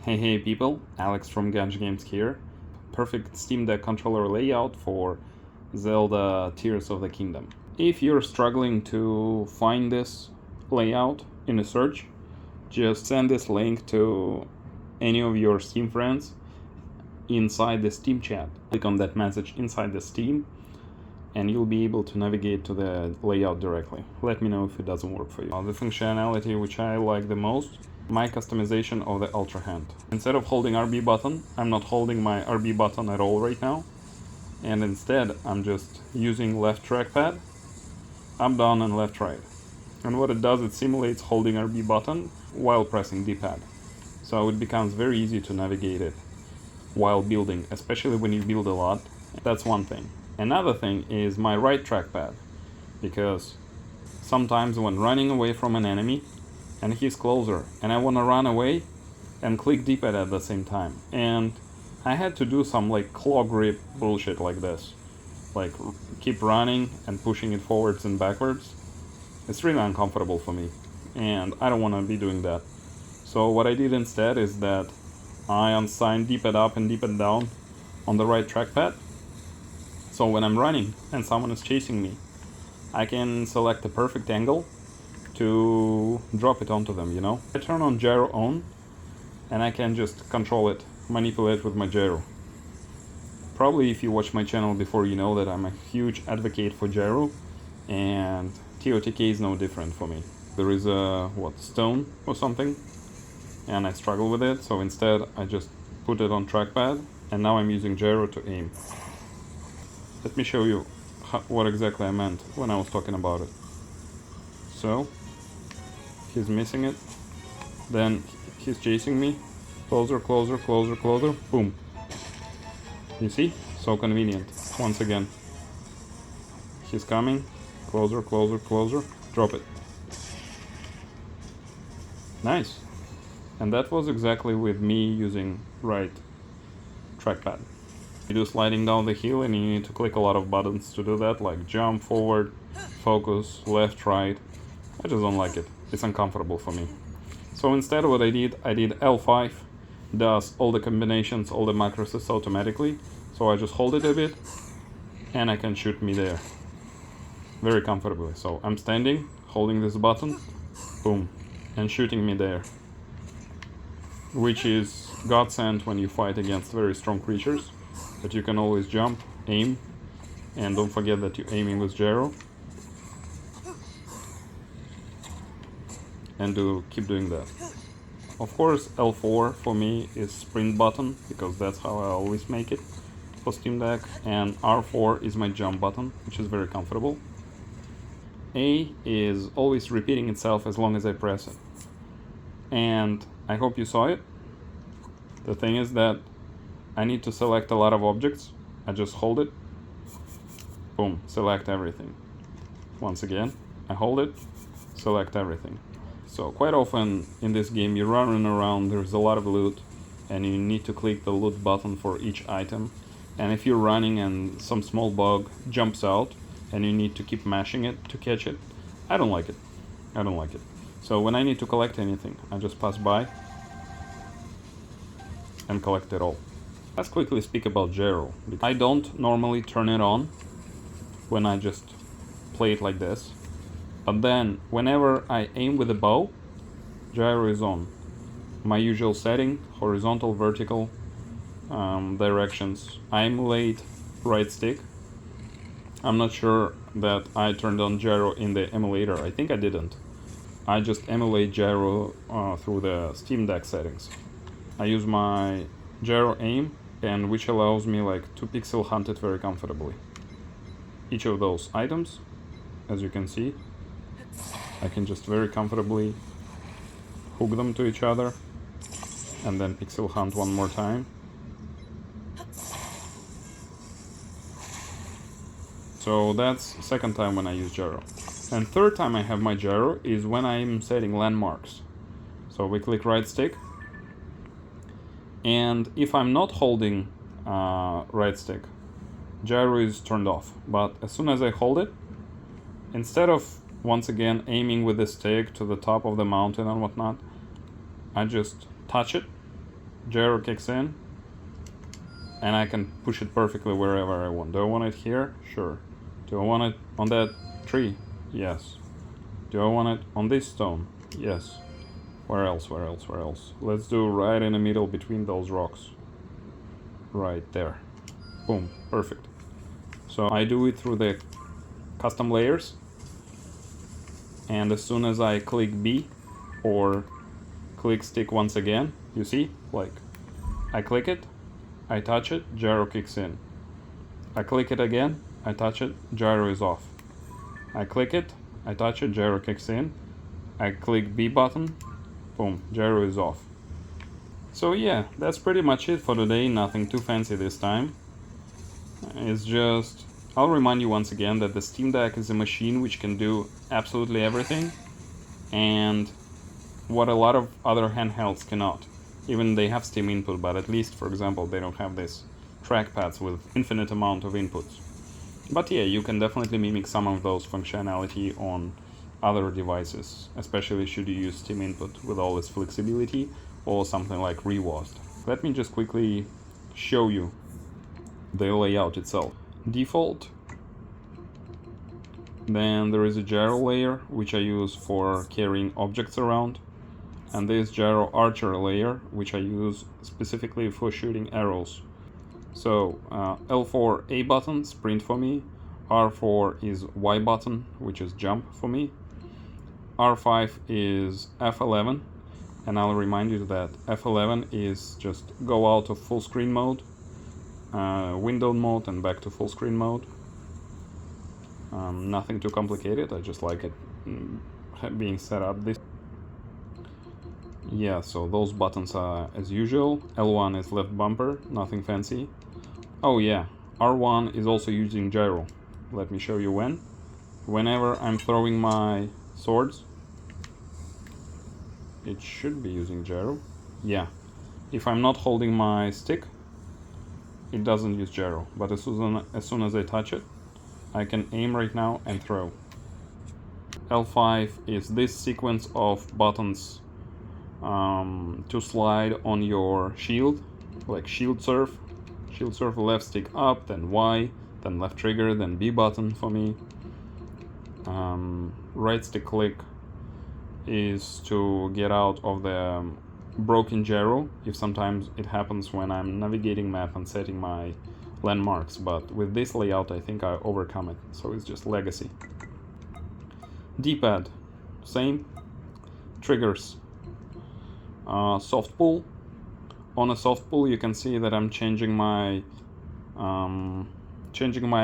Hey people, Alex from GanJJGames here. Perfect Steam Deck controller layout for Zelda Tears of the Kingdom. If you're struggling to find this layout in a search, just send this link to any of your Steam friends inside the Steam chat. Click on that message inside the Steam and you'll be able to navigate to the layout directly. Let me know if it doesn't work for you. The functionality which I like the most, my customization of the Ultrahand. Instead of holding RB button, I'm not holding my RB button at all right now, and instead I'm just using left trackpad, up, down and left, right. And what it does, it simulates holding RB button while pressing D-pad. So it becomes very easy to navigate it while building, especially when you build a lot. That's one thing. Another thing is my right trackpad, because sometimes when running away from an enemy and he's closer and I want to run away and click D-pad at the same time, and I had to do some like claw grip bullshit like this, like keep running and pushing it forwards and backwards. It's really uncomfortable for me and I don't want to be doing that. So what I did instead is that I unsigned D-pad up and D-pad down on the right trackpad. So when I'm running and someone is chasing me, I can select the perfect angle to drop it onto them, you know? I turn on Gyro on and I can just control it, manipulate with my Gyro. Probably if you watch my channel before, you know that I'm a huge advocate for Gyro, and TotK is no different for me. There is a, stone or something, and I struggle with it, so instead I just put it on trackpad and now I'm using Gyro to aim. Let me show you what exactly I meant when I was talking about it. So, he's missing it, then he's chasing me, closer, closer, closer, closer, boom. You see? So convenient. Once again. He's coming, closer, closer, closer, drop it. Nice. And that was exactly with me using right trackpad. You do sliding down the hill and you need to click a lot of buttons to do that, like jump, forward, focus, left, right. I just don't like it. It's uncomfortable for me. So instead what I did L5, does all the combinations, all the macros automatically. So I just hold it a bit and I can shoot me there very comfortably. So I'm standing, holding this button, boom, and shooting me there. Which is godsend when you fight against very strong creatures. But you can always jump, aim, and don't forget that you're aiming with Gyro. And keep doing that. Of course, L4 for me is sprint button, because that's how I always make it for Steam Deck, and R4 is my jump button, which is very comfortable. A is always repeating itself as long as I press it. And I hope you saw it. The thing is that I need to select a lot of objects. I just hold it, boom, select everything. Once again, I hold it, select everything. So quite often in this game you're running around, there's a lot of loot, and you need to click the loot button for each item. And if you're running and some small bug jumps out and you need to keep mashing it to catch it, I don't like it. I don't like it. So when I need to collect anything, I just pass by and collect it all. Let's quickly speak about Gyro. I don't normally turn it on when I just play it like this. But then, whenever I aim with a bow, Gyro is on. My usual setting, horizontal, vertical directions. I emulate right stick. I'm not sure that I turned on Gyro in the emulator. I think I didn't. I just emulate Gyro through the Steam Deck settings. I use my Gyro aim, and which allows me like to pixel hunt it very comfortably. Each of those items, as you can see, I can just very comfortably hook them to each other and then pixel hunt one more time. So that's second time when I use Gyro. And third time I have my Gyro is when I'm setting landmarks. So we click right stick, and if I'm not holding right stick, Gyro is turned off. But as soon as I hold it, instead of once again aiming with the stick to the top of the mountain and whatnot, I just touch it gyro kicks in, and I can push it perfectly wherever I want. Do I want it here? Sure. Do I want it on that tree? Yes. Do I want it on this stone? Yes. Where else? Where else? Where else? Let's do right in the middle between those rocks. Right there. Boom. Perfect. So I do it through the custom layers, and as soon as I click B or click stick once again, you see, like, I click it, I touch it, gyro kicks in. I click it again, I touch it, gyro is off. I click it, I touch it, gyro kicks in. I click B button, boom, gyro is off. So yeah, that's pretty much it for today. Nothing too fancy this time. It's just, I'll remind you once again that the Steam Deck is a machine which can do absolutely everything, and what a lot of other handhelds cannot. Even they have Steam input, but at least, for example, they don't have this trackpads with infinite amount of inputs. But yeah, you can definitely mimic some of those functionality on other devices, especially should you use Steam input with all its flexibility or something like ReWASD. Let me just quickly show you the layout itself. Default, then there is a gyro layer which I use for carrying objects around, and this gyro archer layer which I use specifically for shooting arrows. So L4 A button, sprint for me, R4 is Y button, which is jump for me, R5 is F11, and I'll remind you that F11 is just go out of full screen mode, window mode, and back to full screen mode. Nothing too complicated, I just like it being set up this. Yeah, so those buttons are as usual. L1 is left bumper, nothing fancy. Oh yeah, R1 is also using gyro. Let me show you when. Whenever I'm throwing my swords, it should be using gyro. Yeah, if I'm not holding my stick, it doesn't use gyro, but as soon as I touch it, I can aim right now and throw. L5 is this sequence of buttons to slide on your shield, like shield surf. Shield surf, left stick up, then Y, then left trigger, then B button for me. Right stick click is to get out of the broken gyro, if sometimes it happens when I'm navigating map and setting my landmarks, but with this layout I think I overcome it, so it's just legacy. D-pad, same. Triggers, soft pull. On a soft pull you can see that I'm changing my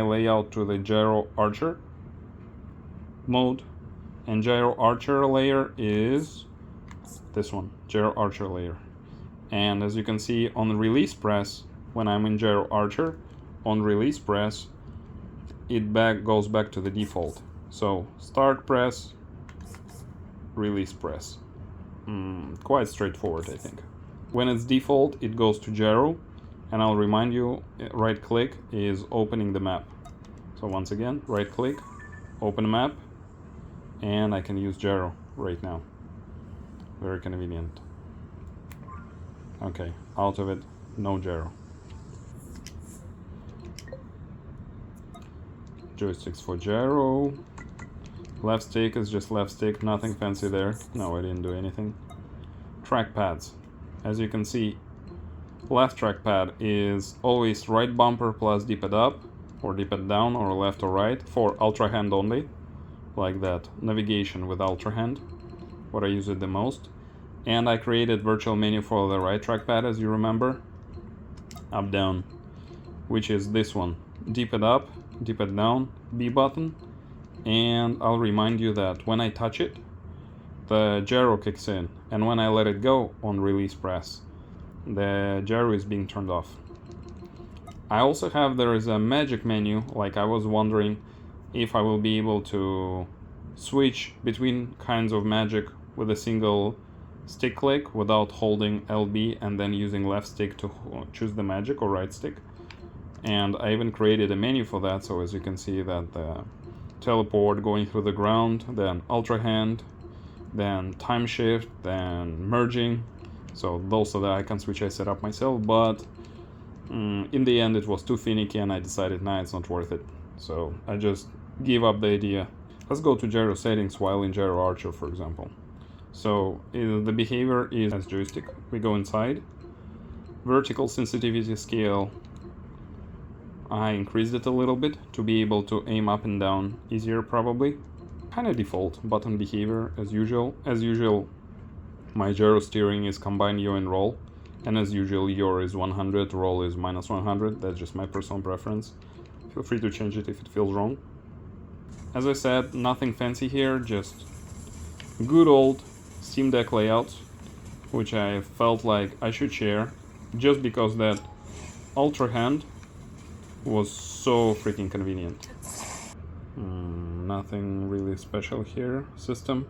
layout to the gyro archer mode, and gyro archer layer is this one, gyro archer layer. And as you can see on release press, when I'm in gyro archer, on release press it goes back to the default. So start press, release press. Quite straightforward, I think. When it's default, it goes to gyro, and I'll remind you, right click is opening the map. So once again, right click, open map, and I can use gyro right now. Very convenient. Okay, out of it, no gyro. Joysticks for gyro. Left stick is just left stick, nothing fancy there. No, I didn't do anything. Trackpads. As you can see, left trackpad is always right bumper plus D-pad up, or D-pad down, or left or right, for Ultrahand only, like that. Navigation with Ultrahand, what I use it the most. And I created virtual menu for the right trackpad, as you remember, up down, which is this one, D-pad up, D-pad down, B button, and I'll remind you that when I touch it, the gyro kicks in, and when I let it go on release press, the gyro is being turned off. I also have, there is a magic menu, like I was wondering if I will be able to switch between kinds of magic with a single stick click without holding LB and then using left stick to choose the magic, or right stick. And I even created a menu for that, so as you can see that the teleport going through the ground, then Ultrahand, then time shift, then merging. So those are the icons which I set up myself, but in the end it was too finicky and I decided, nah, it's not worth it. So I just gave up the idea. Let's go to gyro settings while in Gyro Archer, for example. So the behavior is as joystick. We go inside. Vertical sensitivity scale, I increased it a little bit to be able to aim up and down easier probably. Kind of default. Button behavior as usual. As usual, my gyro steering is combine yaw and roll. And as usual, yaw is 100, roll is minus 100. That's just my personal preference. Feel free to change it if it feels wrong. As I said, nothing fancy here, just good old Steam Deck layouts, which I felt like I should share, just because that Ultrahand was so freaking convenient. Nothing really special here. System.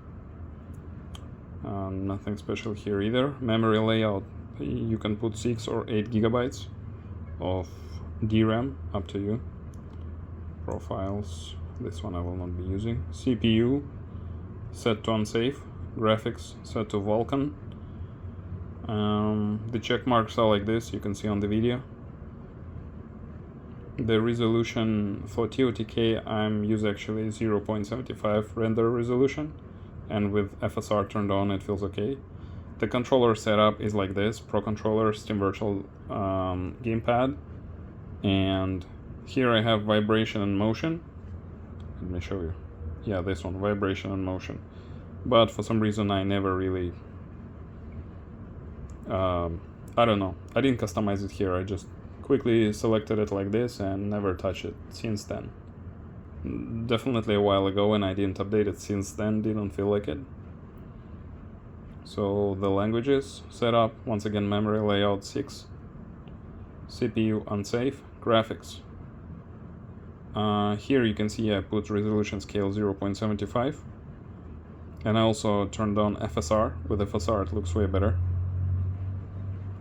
Nothing special here either. Memory layout, you can put 6 or 8 gigabytes of DRAM, up to you. Profiles, this one I will not be using. CPU, set to unsafe. Graphics, set to Vulkan. The check marks are like this, you can see on the video. The resolution for TotK, I'm using actually 0.75 render resolution, and with FSR turned on it feels okay. The controller setup is like this: Pro Controller, Steam Virtual Gamepad, and here I have vibration and motion. Let me show you. Yeah, this one, vibration and motion. But for some reason I never really, I don't know, I didn't customize it here, I just quickly selected it like this and never touched it since then. Definitely a while ago, and I didn't update it since then, didn't feel like it. So the languages setup, once again memory layout 6, CPU unsafe, graphics. Here you can see I put resolution scale 0.75, and I also turned on FSR. With FSR it looks way better.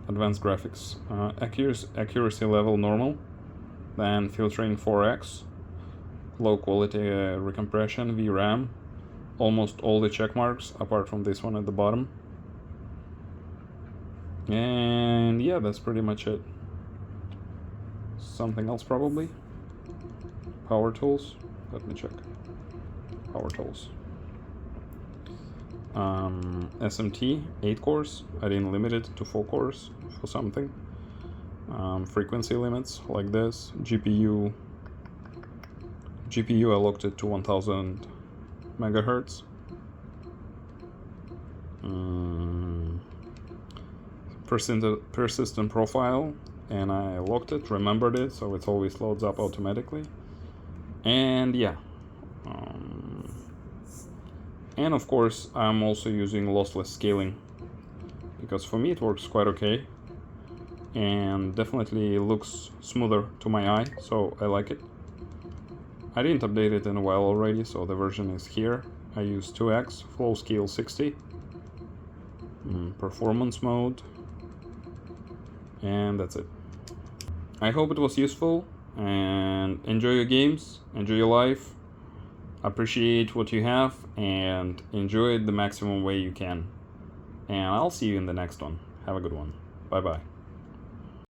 Advanced graphics, accuracy level normal, then filtering 4x, low quality recompression, VRAM, almost all the check marks apart from this one at the bottom. And yeah, that's pretty much it. Something else probably. Power tools, let me check. Power tools. SMT 8 cores, I didn't limit it to 4 cores for something. Frequency limits like this. GPU I locked it to 1000 megahertz. Persistent profile, and I locked it, remembered it, so it always loads up automatically. And yeah, and of course I'm also using lossless scaling, because for me it works quite okay and definitely looks smoother to my eye, so I like it. I didn't update it in a while already, so the version is here. I use 2x, flow scale 60, performance mode, and that's it. I hope it was useful, and enjoy your games, enjoy your life, appreciate what you have, and enjoy it the maximum way you can. And I'll see you in the next one. Have a good one. Bye bye.